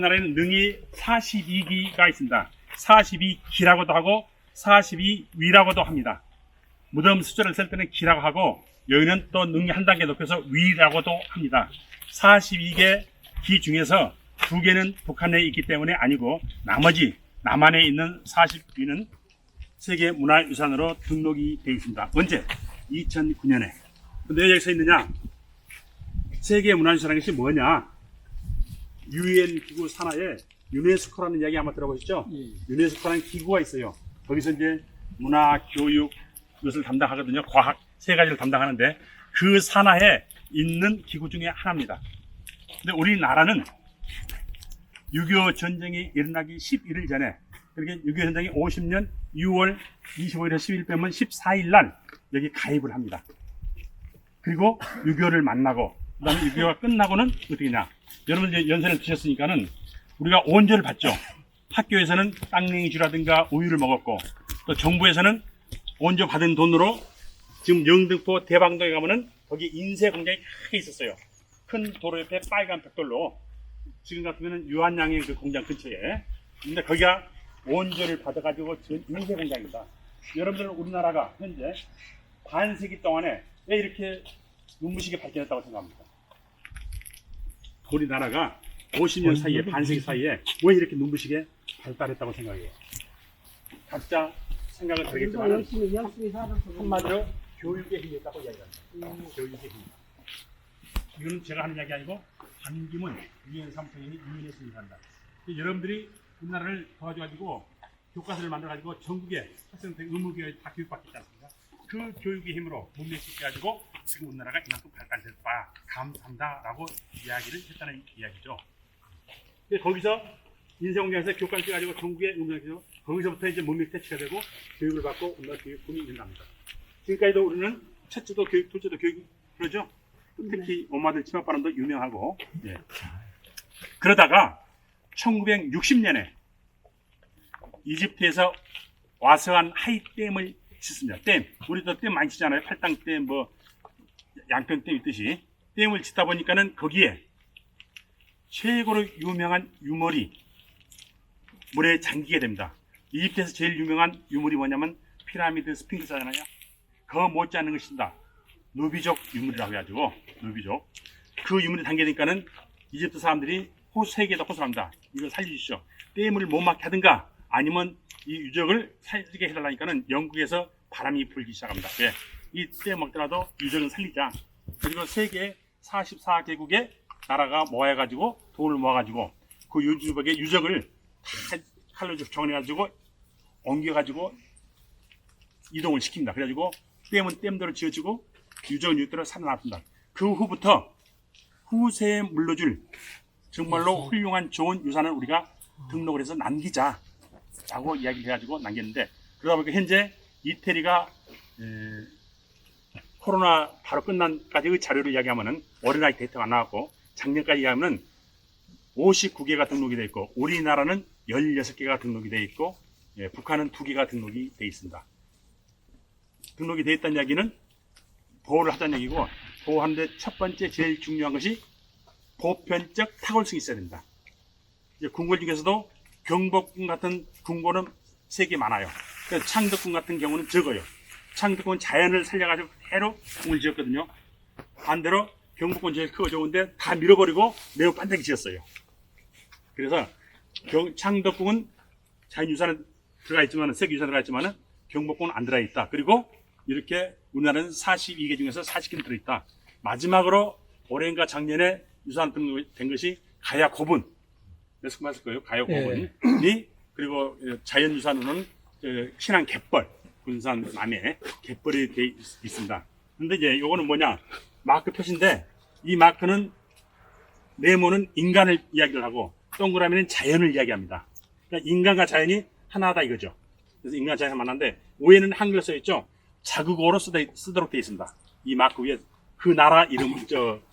우리나라에는 능이 42기가 있습니다. 42기라고도 하고 42위라고도 합니다. 무덤 숫자를 쓸 때는 기라고 하고 여기는 또 능이 한 단계 높여서 위라고도 합니다. 42개 기 중에서 2개는 북한에 있기 때문에 아니고 나머지 남한에 있는 40위는 세계문화유산으로 등록이 되어 있습니다. 언제? 2009년에. 근데 왜 여기 서 있느냐? 세계문화유산이라는 것이 뭐냐? 유엔 기구 산하에 유네스코라는 이야기 아마 들어보셨죠? 유네스코라는 기구가 있어요. 거기서 이제 문화, 교육 이것을 담당하거든요. 과학 세 가지를 담당하는데 그 산하에 있는 기구 중에 하나입니다. 근데 우리나라는 6.25 전쟁이 일어나기 11일 전에 그렇게 6.25 전쟁이 50년 6월 25일에서 10일 빼면 14일 날 여기 가입을 합니다. 그리고 6.25를 만나고 그 다음에 6.25가 끝나고는 어떻게 냐 여러분 이제 연세를 드셨으니까는 우리가 온조를 받죠. 학교에서는 땅냉이주라든가 우유를 먹었고 또 정부에서는 온조 받은 돈으로 지금 영등포 대방동에 가면은 거기 인쇄 공장이 크게 있었어요. 큰 도로 옆에 빨간 벽돌로 지금 같으면은 유한양의 그 공장 근처에. 근데 거기가 온조를 받아가지고 지은 인쇄 공장입니다. 여러분들은 우리나라가 현재 반세기 동안에 왜 이렇게 눈부시게 발전했다고 생각합니까? 우리나라가 50년 사이에 반세기 사이에 왜 이렇게 눈부시게 발달했다고 생각해요? 각자 생각은 다르겠지만 열심히 살아서 한마디로 교육의 힘이 있다고 이야기합니다. 교육의 힘. 이거는 제가 하는 이야기 아니고 반기문 유엔 사무총장이 유엔에서 일한다. 여러분들이 우리나라를 도와줘가지고 교과서를 만들어가지고 전국의 학생들 의무교육 다 교육받겠지 않습니까? 그 교육의 힘으로 문명시켜가지고 지금 우리나라가 이만큼 발달됐다. 감사한다라고 이야기를 했다는 이야기죠. 거기서 인쇄공장에서 교과를 떼가지고 전국에 의무시켜서 거기서부터 이제 문명 퇴치가 되고 교육을 받고 우리나라 교육군이 일어납니다. 지금까지도 우리는 첫째도 교육, 둘째도 교육 그러죠. 특히 엄마들 치맛바람도 유명하고. 예. 그러다가 1960년에 이집트에서 와서한 하이댐을 짓습니다. 댐. 우리도 댐 많이 치잖아요. 팔당댐, 뭐 양평댐 있듯이 댐을 짓다 보니까는 거기에 최고로 유명한 유물이 물에 잠기게 됩니다. 이집트에서 제일 유명한 유물이 뭐냐면 피라미드 스핑크스잖아요. 그 못지않은 것입니다. 누비족 유물이라고 해가지고 누비족 그 유물이 담기니까는 이집트 사람들이 세계에다 호소합니다. 이걸 살려주시오. 댐을 못 막게 하든가 아니면 이 유적을 살리게 해달라니까는 영국에서 바람이 불기 시작합니다. 왜? 이 댐 먹더라도 유적은 살리자. 그리고 세계 44개국의 나라가 모아가지고 돈을 모아가지고 그 유적을 다 칼로 정해가지고 옮겨가지고 이동을 시킵니다. 그래가지고 댐은 댐대로 지어지고 유적은 유적대로 살아났습니다. 그 후부터 후세에 물러줄 정말로 훌륭한 좋은 유산을 우리가 등록을 해서 남기자라고 이야기를 해가지고 남겼는데 그러다 보니까 현재 이태리가 코로나 바로 끝난까지의 자료를 이야기하면은 어린아이 데이터가 안 나왔고 작년까지 이야기하면은 59개가 등록이 되어 있고 우리나라는 16개가 등록이 되어 있고 북한은 2개가 등록이 되어 있습니다. 등록이 되어 있다는 이야기는 보호를 하자는 얘기고 보호하는데 첫 번째 제일 중요한 것이 보편적 탁월성이 있어야 됩니다. 이제 궁궐 중에서도 경복궁 같은 궁궐은 3개 많아요. 그래서 창덕궁 같은 경우는 적어요. 창덕궁은 자연을 살려가지고 대로 궁을 지었거든요. 반대로 경복궁은 제일 크고 좋은데 다 밀어버리고 매우 반짝이 지었어요. 그래서 창덕궁은 자연유산에 들어가 있지만 세계유산에 들어가 있지만 경복궁은 안 들어가 있다. 그리고 이렇게 우리나라는 42개 중에서 40개는 들어있다. 마지막으로 올해인가 작년에 유산 등록된 것이 가야 고분. 그래서 맞을 거예요. 가야 고분이 그리고 자연유산으로는 신안 갯벌, 군산 남해 갯벌이 되어 있습니다. 근데 이제 요거는 뭐냐? 마크 표시인데 이 마크는 네모는 인간을 이야기를 하고 동그라미는 자연을 이야기합니다. 그러니까 인간과 자연이 하나다 이거죠. 그래서 인간 자연이 만났는데 위에는 한글로 써있죠. 자국어로 쓰도록 되어 있습니다. 이 마크 위에 그 나라 이름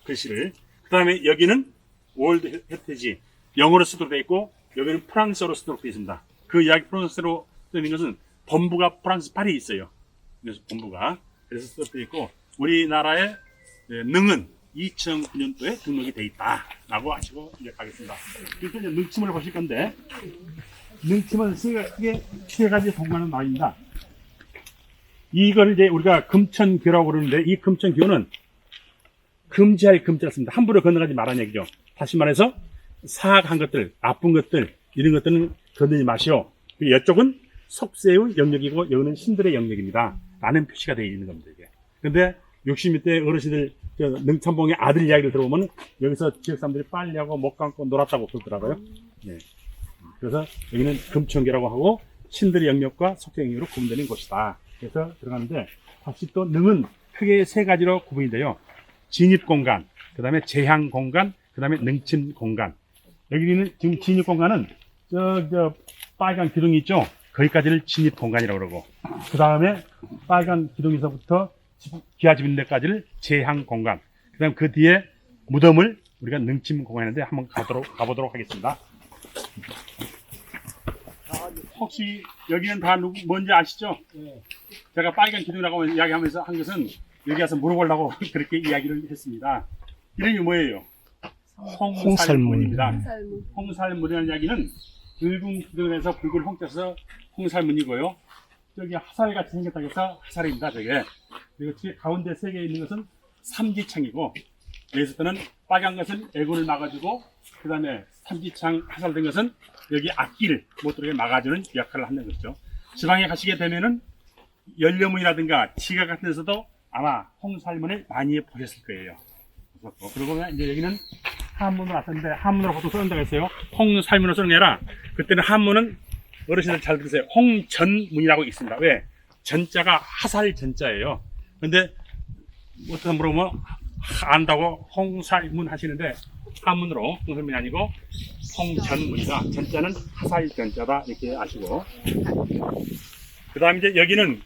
글씨를. 그 다음에 여기는 월드 헤리티지 영어로 쓰도록 되어 있고 여기는 프랑스어로 쓰도록 되어 있습니다. 그 이야기 프랑스어로 쓰는 것은 본부가 프랑스 파리에 있어요. 그래서 본부가 그래서 쓰도록 되어 있고 우리나라의 능은 2009년도에 등록이 돼 있다라고 아시고 이제 가겠습니다. 그래서 이제 능침을 보실 건데, 능침은 세 가지 공간을 나뉩니다. 이걸 이제 우리가 금천교라고 그러는데, 이 금천교는 금지할 금지를 씁니다. 함부로 건너가지 말라는 얘기죠. 다시 말해서 사악한 것들, 나쁜 것들, 이런 것들은 건너지 마시오. 이쪽은 속세의 영역이고 여기는 신들의 영역입니다. 라는 표시가 되어 있는 겁니다. 이게. 근데 60대 어르신들 능천봉의 아들 이야기를 들어보면 여기서 지역 사람들이 빨리하고 목 감고 놀았다고 그러더라고요. 네. 그래서 여기는 금천교라고 하고 신들의 영역과 속세 영역으로 구분되는 곳이다. 그래서 들어가는데, 다시 또 능은 크게 세 가지로 구분이 돼요. 진입 공간, 그 다음에 제향 공간, 그 다음에 능침 공간. 여기는 지금 진입 공간은 저 빨간 기둥이 있죠? 거기까지를 진입 공간이라고 그러고, 그 다음에 빨간 기둥에서부터 기아집 있는 데까지를 제향 공간, 그 다음 그 뒤에 무덤을 우리가 능침 공간인데 한번 가보도록 하겠습니다. 혹시 여기는 다 뭔지 아시죠? 네. 제가 빨간 기둥이라고 이야기하면서 한 것은 여기 와서 물어보려고 그렇게 이야기를 했습니다. 이름이 뭐예요? 홍살문입니다. 홍살문이라는 이야기는 붉은 기둥에서 붉은 홍자서 홍살문이고요. 저기 화살같이 생겼다고 해서 화살입니다. 저게. 그리고 뒤에 가운데 세 개 있는 것은 삼지창이고, 여기서부터는 빨간 것은 애군을 막아주고, 그 다음에 삼지창 화살된 것은 여기 앞길을 못 들어오게 막아주는 역할을 하는 거죠. 지방에 가시게 되면은 연료문이라든가 지각 같은 데서도 아마 홍살문을 많이 보셨을 거예요. 그리고 이제 여기는 한문으로 왔었는데, 한문으로 보통 쓰는 데가 있어요. 홍살문으로 쓰는 게 아니라, 그때는 한문은 어르신들 잘 들으세요. 홍전문이라고 있습니다. 왜? 전자가 화살 전자예요. 근데 어떤 물어보면 안다고 홍살문 하시는데, 한문으로 홍살문이 아니고 홍전문이다. 전자는 화살 전자다. 이렇게 아시고. 그 다음에 이제 여기는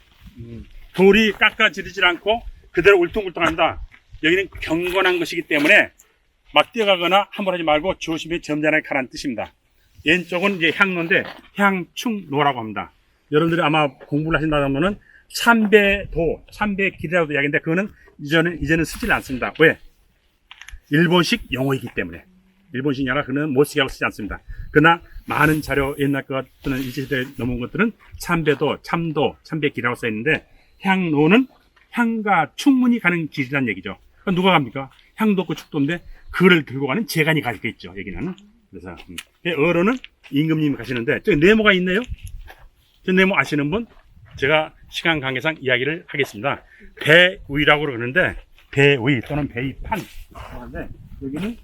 돌이 깎아지르지 않고 그대로 울퉁불퉁합니다. 여기는 경건한 것이기 때문에 막 뛰어가거나 함부로 하지 말고 조심히 점잖게 가라는 뜻입니다. 왼쪽은 이제 향로인데 향충노라고 합니다. 여러분들이 아마 공부를 하신다면은 참배도, 참배길이라고 이야기인데 그거는 이제는 쓰질 않습니다. 왜? 일본식 용어이기 때문에. 일본식 영어라 그는 못 쓰게 하고 쓰지 않습니다. 그러나 많은 자료, 옛날 것 같은 일제시대에 넘어온 것들은 참배도, 참도, 참배길이라고 써 있는데, 향로는 향과 충문이 가는 길이라는 얘기죠. 그럼 누가 갑니까? 향도 없고 축도인데 그를 들고 가는 재간이 가겠죠. 여기는. 그래서 어로는 임금님이 가시는데, 저기 네모가 있네요. 저 네모 아시는 분? 제가 시간 관계상 이야기를 하겠습니다. 배위라고 그러는데, 배위 또는 배위판 하는데, 여기는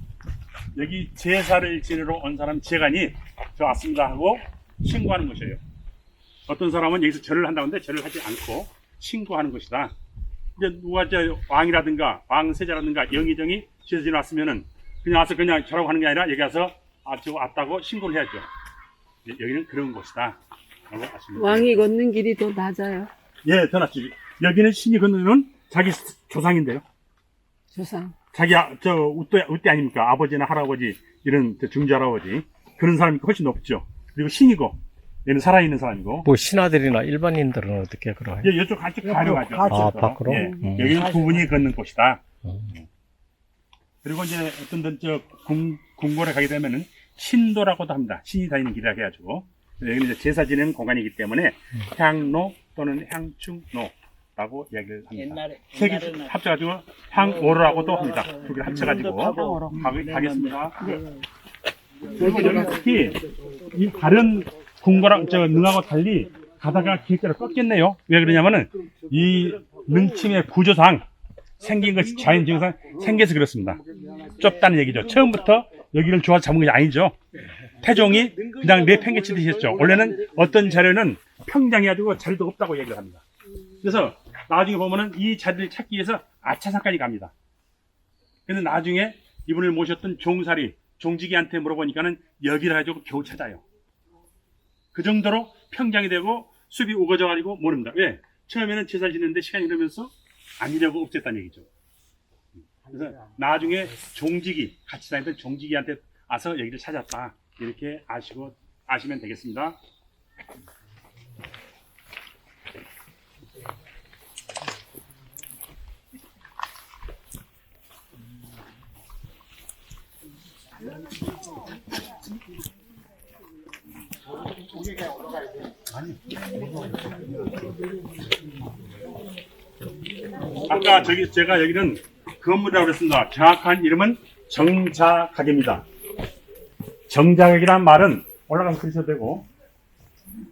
여기 제사를 지내러 온 사람 재간이 저 왔습니다 하고 신고하는 것이에요. 어떤 사람은 여기서 절을 한다는데 절을 하지 않고 신고하는 것이다. 이제 누가 저 왕이라든가 왕세자라든가 영의정이 제사 지내 왔으면은 그냥 와서 그냥 절하고 하는 게 아니라 여기 와서 저거 왔다고 신고를 해야죠. 여기는 그런 곳이다. 왕이 걷는 길이 더 낮아요. 예, 더 낫지. 여기는 신이 걷는 자기 조상인데요. 조상. 자기 우대 아닙니까? 아버지나 할아버지, 이런 중자할아버지, 그런 사람이 훨씬 높죠. 그리고 신이고, 얘는 살아있는 사람이고. 뭐 신하들이나 일반인들은 어떻게 그러요? 예, 이쪽 한쪽 가려가죠. 아, 밖으로? 예, 여기는 구분이 걷는 곳이다. 그리고 이제 어떤 궁궐에 가게 되면은 신도라고도 합니다. 신이 다니는 길이라고 해가지고. 여기는 이제 제사 지내는 공간이기 때문에 향로 또는 향충노라고 이야기를 합니다. 세 개 합쳐가지고 향오로라고도 합니다. 두 개를 합쳐가지고 가겠습니다. 네. 그리고 여기 특히 이 다른 궁궐하고 능하고 달리 가다가 길가를 꺾였네요. 왜 그러냐면은 이 능침의 구조상 생긴 것이 자연 증상 생겨서 그렇습니다. 좁다는 얘기죠. 처음부터 여기를 좋아서 잡은 것이 아니죠. 태종이 그냥 내팽개치듯이 했죠. 원래는 어떤 자료는 평장해가지고 자리도 없다고 얘기를 합니다. 그래서 나중에 보면은 이 자리를 찾기 위해서 아차산까지 갑니다. 근데 나중에 이분을 모셨던 종직이한테 물어보니까는 여기를 가지고 겨우 찾아요. 그 정도로 평장이 되고 숲이 우거져가지고 모릅니다. 왜? 처음에는 제사를 지냈는데 시간이 흐르면서 아니려고 없앴다는 얘기죠. 그래서 나중에 같이 다니던 종직이한테 와서 여기를 찾았다. 이렇게 아시면 되겠습니다. 아까 제가 여기는 건물이라고 그랬습니다. 정확한 이름은 정자가게입니다. 정자가게란 말은 올라가서 그리셔도 되고,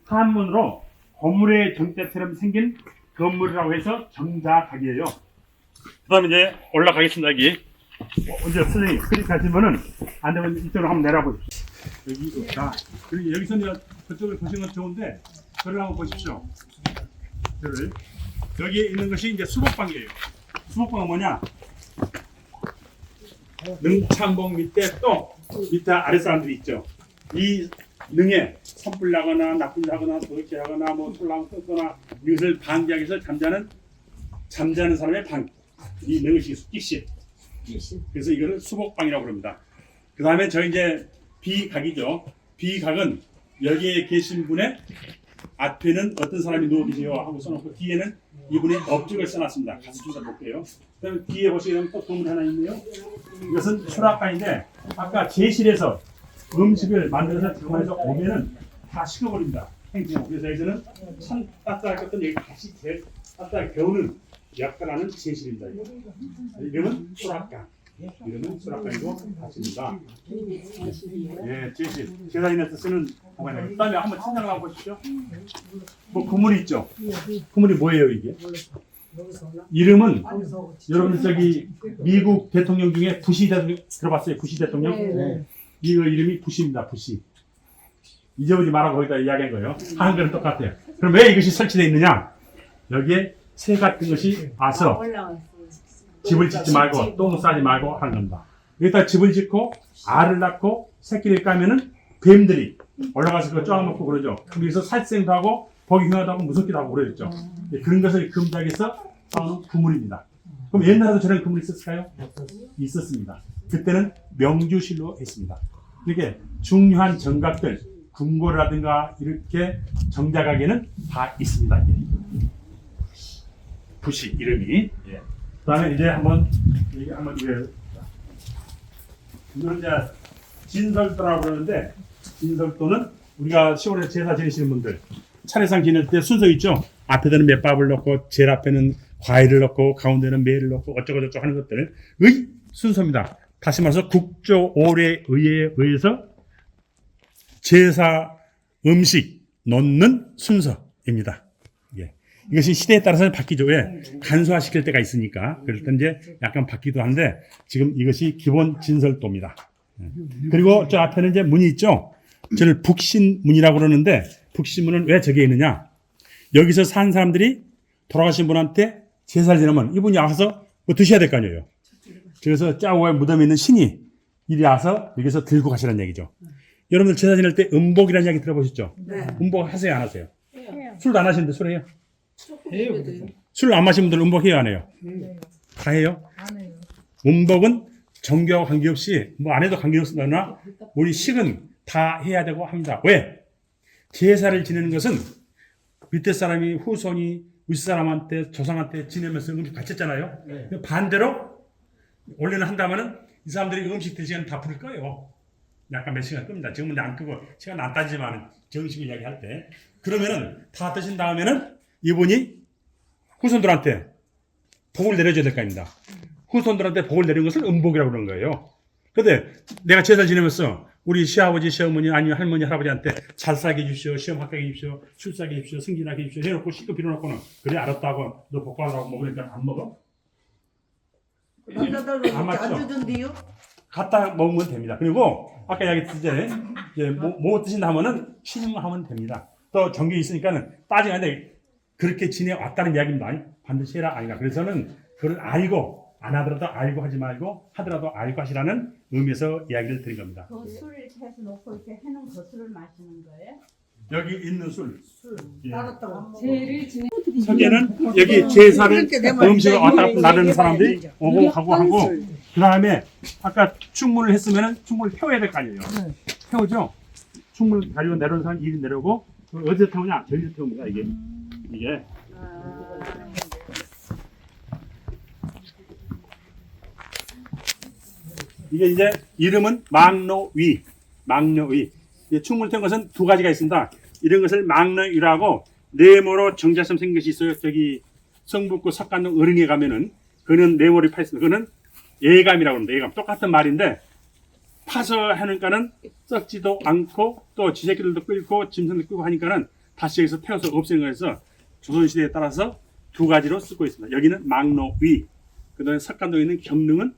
한문으로 건물의 정자처럼 생긴 건물이라고 해서 정자가게예요. 그 다음에 이제 올라가겠습니다. 여기 이제 선생님 클릭하시면은 안 되면 이쪽으로 한번 내려보십시오. 여기 자, 그리고 여기서 이제 그쪽을 보시는 건 좋은데 저를 한번 보십시오. 저를 여기에 있는 것이 이제 수복방이에요. 수복방은 뭐냐? 능창봉 밑에 또 밑에 아래 사람들이 있죠. 이 능에 산불 나거나 나쁜 자거나 도둑질 하거나 뭐 술랑 끊거나 이것을 방지하기 위해서 잠자는 사람의 방. 이 능의식 숙기실. 그래서 이거를 수복방이라고 부릅니다. 그 다음에 저희 이제 비각이죠. 비각은 여기에 계신 분의 앞에는 어떤 사람이 누워 계세요 하고 써놓고 뒤에는 이분의 업적을 써놨습니다. 같이 좀 더 볼게요. 그 다음에 뒤에 보시게 되면 또 건물 하나 있네요. 이것은 수락관인데 아까 제실에서 음식을 만들어서 정화해서 오면은 다 식어버립니다. 팽팽하고. 그래서 여기서는 참 따뜻할 것들은 여기 다시 따뜻하게 겨우는 역할하는 제실입니다. 이름은 수락관. 이름은 수락관이고 같습니다. 예, 제실. 제사인에서 쓰는 공간이에요. 그 다음에 한번 천장을 한번 보십시오. 뭐 구물이 있죠. 구물이 뭐예요 이게? 이름은 여러분 저기 미국 대통령 중에 부시 대통령 들어봤어요? 부시 대통령? 네. 이거 이름이 부시입니다. 부시. 잊어버리지 말라고 거기다 이야기한 거예요. 한글은 똑같아요. 그럼 왜 이것이 설치되어 있느냐? 여기에 새 같은 것이 와서 집을 짓지 말고 똥 싸지 말고 하는 겁니다. 여기다 집을 짓고 알을 낳고 새끼를 까면은 뱀들이 올라가서 그거 쪼아먹고 그러죠. 그래서 살생도 하고 보기 흉하다고 무섭기도 하고 그러죠. 그런 것을 금지하기 위해서 싸우는 구물입니다. 그럼 옛날에도 저런 구물이 있었을까요? 있었습니다. 그때는 명주실로 했습니다. 이렇게 중요한 정각들, 궁궐이라든가 이렇게 정자가게는 다 있습니다. 부시 이름이. 예. 그다음에 이제 한번 이게 한번 이거는 이제 진설도라고 그러는데 진설도는 우리가 시골에 제사 지내시는 분들 차례상 지낼 때 순서 있죠. 앞에는 맷밥을 넣고 제일 앞에는 과일을 넣고 가운데는 매를 넣고 어쩌고저쩌고 하는 것들의 순서입니다. 다시 말해서 국조 오례 의회에 의해서 제사 음식 넣는 순서입니다. 예. 이것이 시대에 따라서 바뀌죠. 왜? 간소화시킬 때가 있으니까. 그럴 때 이제 약간 바뀌기도 하는데 지금 이것이 기본 진설도입니다. 그리고 저 앞에는 이제 문이 있죠. 저를 북신문이라고 그러는데 북신문은 왜 저기에 있느냐? 여기서 산 사람들이 돌아가신 분한테 제사를 지내면 이분이 와서 뭐 드셔야 될 거 아니에요. 그래서 짜오의 무덤에 있는 신이 이리 와서 여기서 들고 가시라는 얘기죠. 여러분들 제사 지낼 때 음복이라는 이야기 들어보셨죠? 네. 음복 하세요, 안 하세요? 해요. 술도 안 하시는데 술 해요? 해요. 술 안 마시는 분들 음복 해요, 안 해요? 네. 다 해요? 안 해요. 음복은 종교와 관계없이 뭐 안 해도 관계없으나 우리 식은 다 해야 되고 합니다. 왜? 제사를 지내는 것은 밑에 사람이 후손이 윗사람한테 조상한테 지내면서 음식 바쳤잖아요. 네. 반대로 원래는 한다면은 이 사람들이 음식 될 시간 다 부를 거예요. 약간 몇 시간 끕니다. 지금은 안 끄고 시간 안 따지만 정식을 이야기할 때 그러면은 다 드신 다음에는 이분이 후손들한테 복을 내려줘야 될 거 아닙니다. 후손들한테 복을 내리는 것을 음복이라고 그러는 거예요. 그런데 내가 제사 지내면서 우리 시아버지, 시어머니, 아니면 할머니, 할아버지한테 잘 살게 해주십시오, 시험 합격해 주십시오, 출세하게 해주십시오, 승진하게 해주십시오 해놓고 시급 빌어놓고는 그래 알았다고 너 복 받으라고 먹으니까 안 먹어? 남자들 안 맞죠? 안 주던데요? 갖다 먹으면 됩니다. 그리고 아까 이야기했듯이 이제 뭐 드신다 하면은 신용하면 됩니다. 또 정규 있으니까는 따지면 안 돼. 그렇게 지내왔다는 이야기입니다. 반드시 해라 아니라. 그래서는 그걸 알고 안 하더라도 알고 하지 말고 하더라도 알고 하시라는 의미에서 이야기를 드린 겁니다. 그 술을 해서 놓고 이렇게 해놓은 그 술을 마시는 거예요? 여기 있는 술. 예. 따랐다고. 석에는 여기 제사를 음식을 왔다 갔다 나르는 사람들이 오고 가고 하고 그 다음에 아까 충문을 했으면 충문을 태워야 될 거 아니에요. 태우죠. 충문을 가지고 내려오는 사람 일이 내려오고 어디서 태우냐? 저기서 태웁니다. 이게. 이게 이제 이름은 망노위. 충분히 된 것은 두 가지가 있습니다. 이런 것을 망노위라고 네모로 정자점 생긴 것이 있어요. 저기 성북구 석간동 어린이에 가면은 그는 네모를 파있습니다. 그는 예감이라고 합니다. 예감. 똑같은 말인데 파서 하니까는 썩지도 않고 또 지새끼들도 끌고 짐승도 끌고 하니까는 다시 여기서 태워서 없애는 거에서 조선시대에 따라서 두 가지로 쓰고 있습니다. 여기는 망노위. 그 다음에 석간동에 있는 경릉은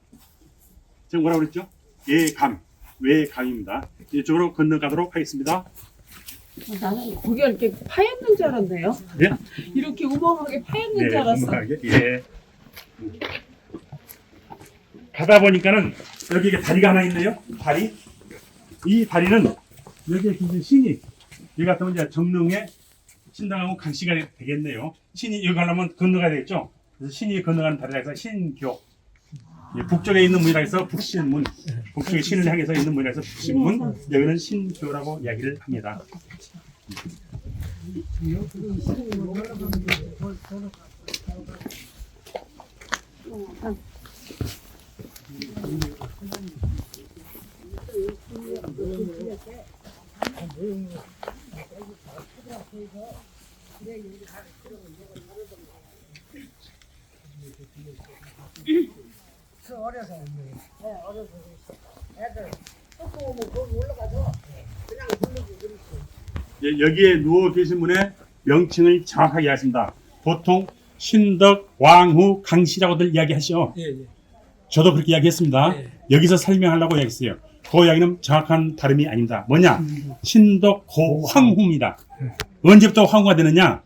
제가 뭐라고 그랬죠? 예감. 외감입니다. 이쪽으로 건너가도록 하겠습니다. 나는 고기가 이렇게 파였는 줄 알았네요. 네? 이렇게 우멍하게 파였는 줄 네, 알았어. 건너가게. 예. 가다 보니까는 여기 이게 다리가 하나 있네요. 다리. 이 다리는 여기에 계신 신이 여기 같으면 이제 정릉에 신당하고 강씨가 되겠네요. 신이 여기 가려면 건너가야 되겠죠. 그래서 신이 건너가는 다리라 해서 신교. 예, 북쪽에 있는 문이라 해서 북신문. 북쪽에 신을 향해서 있는 문이라 해서 북신문. 여기는 신교라고 이야기를 합니다. 예, 여기에 누워 계신 분의 명칭을 정확하게 하십니다. 보통 신덕, 왕후, 강씨라고들 이야기하시죠. 저도 그렇게 이야기했습니다. 여기서 설명하려고 이야기했어요. 그 이야기는 정확한 발음이 아닙니다. 뭐냐? 신덕, 고, 황후입니다. 언제부터 황후가 되느냐?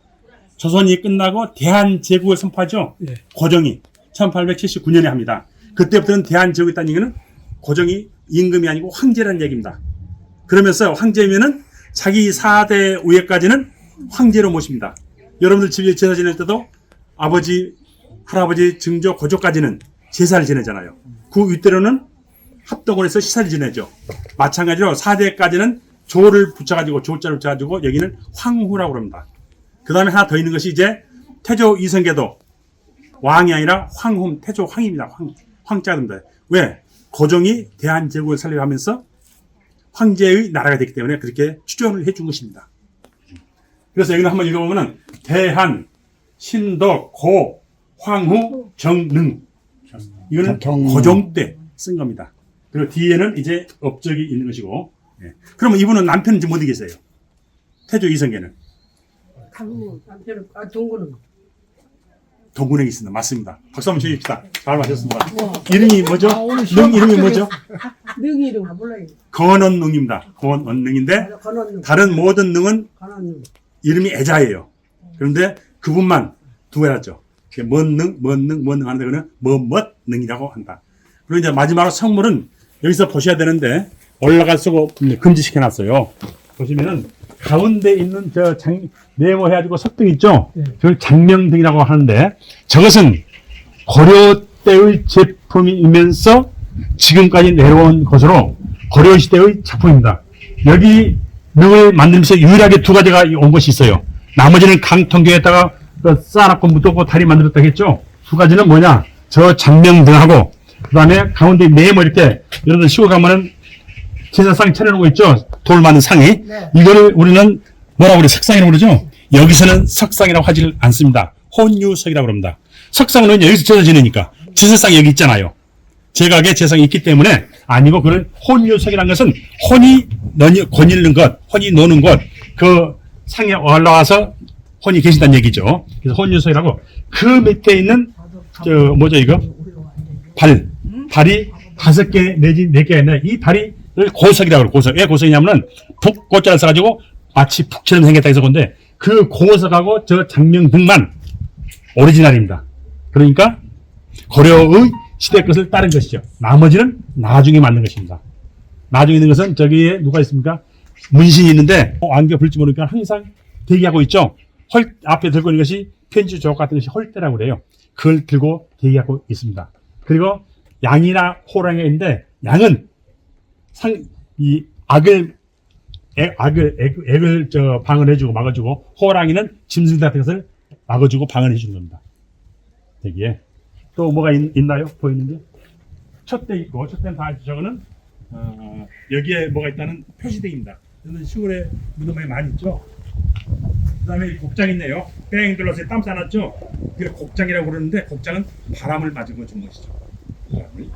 조선이 끝나고 대한제국을 선포하죠. 고종이 1879년에 합니다. 그때부터는 대한제국이 있다는 얘기는 고종이 임금이 아니고 황제라는 얘기입니다. 그러면서 황제면은 자기 4대 우회까지는 황제로 모십니다. 여러분들 집에 제사 지낼 때도 아버지, 할아버지, 증조, 고조까지는 제사를 지내잖아요. 그 윗대로는 합동을 해서 시사를 지내죠. 마찬가지로 4대까지는 조를 붙여가지고, 조자를 붙여가지고 여기는 황후라고 합니다. 그 다음에 하나 더 있는 것이 이제 태조 이성계도 왕이 아니라 황후, 태조 황입니다. 황자가 됩니다. 왜? 고종이 대한제국을 설립하면서 황제의 나라가 됐기 때문에 그렇게 추정을 해준 것입니다. 그래서 여기는 한번 읽어보면은 대한, 신덕, 고, 황후, 정능. 이거는 고종 때 쓴 겁니다. 그리고 뒤에는 이제 업적이 있는 것이고. 예. 그러면 이분은 남편은 지금 어디 계세요? 태조 이성계는? 남편은 동구는 동군에 있습니다. 맞습니다. 박수 한번 쳐줍시다. 잘 맞췄습니다. 이름이 뭐죠? 능 이름이 뭐죠? 능이로. 몰라요. 건원능입니다. 건원능인데 건원능. 다른 모든 능은 건원능. 이름이 애자예요. 그런데 그분만 두 개라죠. 뭔능 하는데 그는 뭐뭇능이라고 한다. 그리고 이제 마지막으로 성물은 여기서 보셔야 되는데 올라갈 수가 금지시켜놨어요. 보시면은 가운데 있는 네모 해가지고 석등 있죠? 그걸 장명등이라고 하는데 저것은 고려 때의 제품이면서 지금까지 내려온 것으로 고려 시대의 작품입니다. 여기 능을 만들면서 유일하게 두 가지가 온 것이 있어요. 나머지는 강통경에다가 쌓아놓고 묻었고 다리 만들었다고 했죠? 두 가지는 뭐냐? 저 장명등하고 그 다음에 가운데 네모 이렇게 여러분들 시골 가면은 제사상 차려놓은 거 있죠? 돌 많은 상이. 이거를 우리는 뭐라고 그래? 석상이라고 그러죠? 여기서는 석상이라고 하지 않습니다. 혼유석이라고 합니다. 석상은 여기서 제사 지내니까. 제사상이 여기 있잖아요. 제각에 제사상이 있기 때문에 아니고 그걸 혼유석이라는 것은 혼이 거닐는 것, 혼이 노는 것, 그 상에 올라와서 혼이 계신다는 얘기죠. 그래서 혼유석이라고 그 밑에 있는 뭐죠 이거? 발이 5개 내지 4개가 있는데 이 발이 고석이라고 그래요. 고석. 왜 고석이냐면은 북고자를 써가지고 마치 북처럼 생겼다 해서 그런데 그 고석하고 저 장명등만 오리지널입니다. 그러니까 고려의 시대 것을 따른 것이죠. 나머지는 나중에 만든 것입니다. 나중에 있는 것은 저기에 누가 있습니까? 문신이 있는데 안겨 볼지 모르니까 항상 대기하고 있죠. 앞에 들고 있는 것이 편지 조각 같은 것이 헐대라고 그래요. 그걸 들고 대기하고 있습니다. 그리고 양이나 호랑이가 있는데 양은 이 액을 방어해주고 막아주고 호랑이는 짐승 같은 것을 막아주고 방어해주는 겁니다. 여기에 또 뭐가 있나요? 보이는 게? 촛대 있고, 촛대는 다 저거는 여기에 뭐가 있다는 표시대입니다. 저는 시골에 무덤에 많이 있죠. 그 다음에 곡장 있네요. 뺑 둘러서 땀 싸놨죠. 그걸 곡장이라고 그러는데, 곡장은 바람을 맞은 거 준 것이죠. 바람을.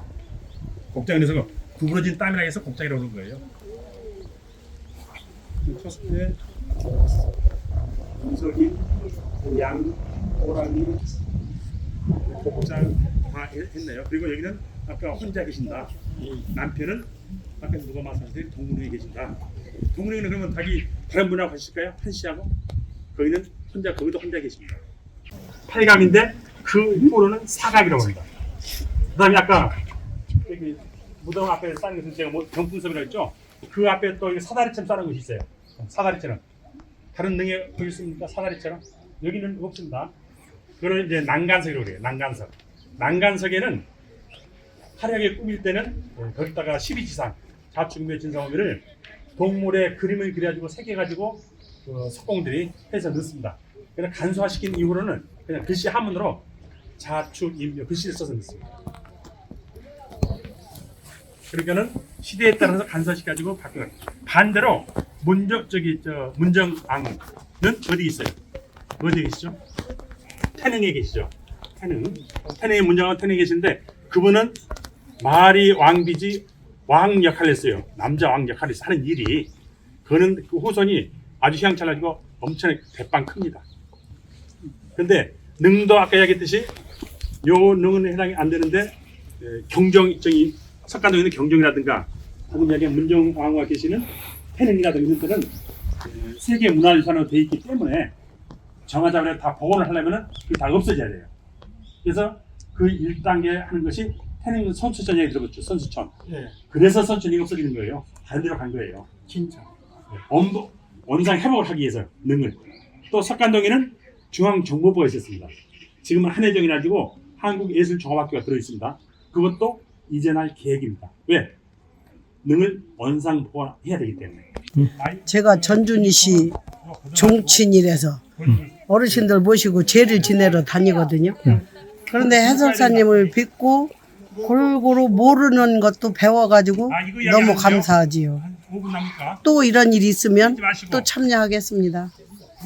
곡장에서 구부러진 땀이라 해서 곡장이라고 그러는 거예요. 쳤을 때 은석이, 양, 호랑이, 곡장 다 했네요. 그리고 여기는 아까 혼자 계신다. 남편은 아까 누가 말씀하셨듯이 동문회에 계신다. 동문회는 그러면 다른 분하고 가실까요? 한 씨하고? 거기는 거기도 혼자 계십니다. 8감인데 그 뽀로는 4감이라고 합니다. 그 다음에 아까 여기 무덤 앞에 쌓는 것은 제가 뭐 경풍섬이라고 했죠? 그 앞에 또 사다리처럼 쌓는 것이 있어요. 사다리처럼. 다른 능에 보일 수 있습니까? 사다리처럼. 여기는 없습니다. 그걸 이제 난간석이라고 그래요. 난간석. 난간석에는 화려하게 꾸밀 때는 거기다가 12지상, 자축묘 진사오미를 동물의 그림을 그려가지고 새겨가지고 그 석공들이 해서 넣습니다. 그냥 간소화시킨 이후로는 그냥 글씨 한문으로 자축인묘 글씨를 써서 넣습니다. 그러니까는 시대에 따라서 간소화시켜가지고 바뀌어요. 반대로 문정왕은 어디 있어요? 어디 계시죠? 태능에 계시죠. 태능의 문정왕은 태능에 계시는데 그분은 마리 왕비지 왕 역할을 했어요. 남자 왕 역할을 하는 일이 그는 그 후손이 아주 휘황찬란하고 엄청 대빵 큽니다. 근데 능도 아까 이야기했듯이 요 능은 해당이 안 되는데 경정이 석간동에 있는 경정이라든가 혹은 여기 문정왕후가 계시는 태능이라든가 이런 데는 세계 문화유산으로 되어 있기 때문에 정화자원에 다 복원을 하려면 그게 다 없어져야 돼요. 그래서 그 1단계 하는 것이 태능 선수촌 얘기 들어봤죠. 선수촌. 예. 그래서 선수촌이 없어지는 거예요. 다른 데로 간 거예요. 진짜. 원상 회복을 하기 위해서 능을. 또 석간동에는 중앙정보부가 있었습니다. 지금은 한해정이라 가지고 한국예술종합학교가 들어있습니다. 그것도 이전할 계획입니다. 왜? 능을 원상 복원해야 되기 때문에. 제가 전준희 씨 종친이라서 어르신들 모시고 제를 지내러 다니거든요. 그런데 해설사님을 뵙고 골고루 모르는 것도 배워가지고 이거 너무 이야기하는데요? 감사하지요. 한 5분 남을까? 또 이런 일이 있으면 마시고. 또 참여하겠습니다.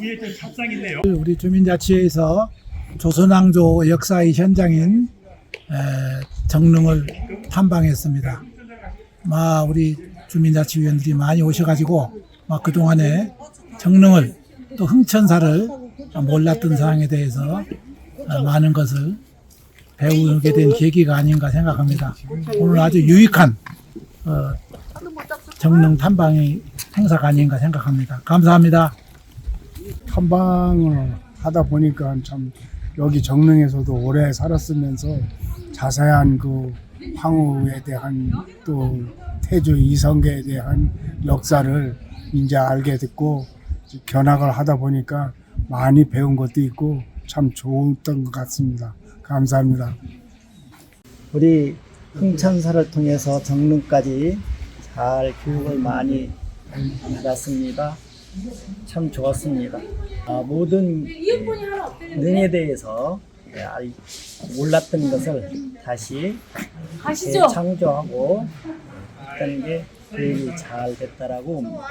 위에 좀 밥상 있네요. 우리 주민자치회에서 조선왕조 역사의 현장인 정릉을 탐방했습니다. 우리 주민자치위원들이 많이 오셔가지고 그동안에 정릉을 또 흥천사를 몰랐던 사항에 대해서 많은 것을 배우게 된 계기가 아닌가 생각합니다. 오늘 아주 유익한 정릉 탐방의 행사가 아닌가 생각합니다. 감사합니다. 탐방을 하다 보니까 참 여기 정릉에서도 오래 살았으면서 자세한 그 황후에 대한 또 태조 이성계에 대한 역사를 이제 알게 됐고 견학을 하다 보니까 많이 배운 것도 있고 참 좋았던 것 같습니다. 감사합니다. 우리 흥천사를 통해서 정릉까지 잘 교육을 많이 받았습니다. 참 좋았습니다. 모든 능에 대해서 몰랐던 것을 다시 재창조하고 했던 게 교육이 잘 됐다라고 봅니다.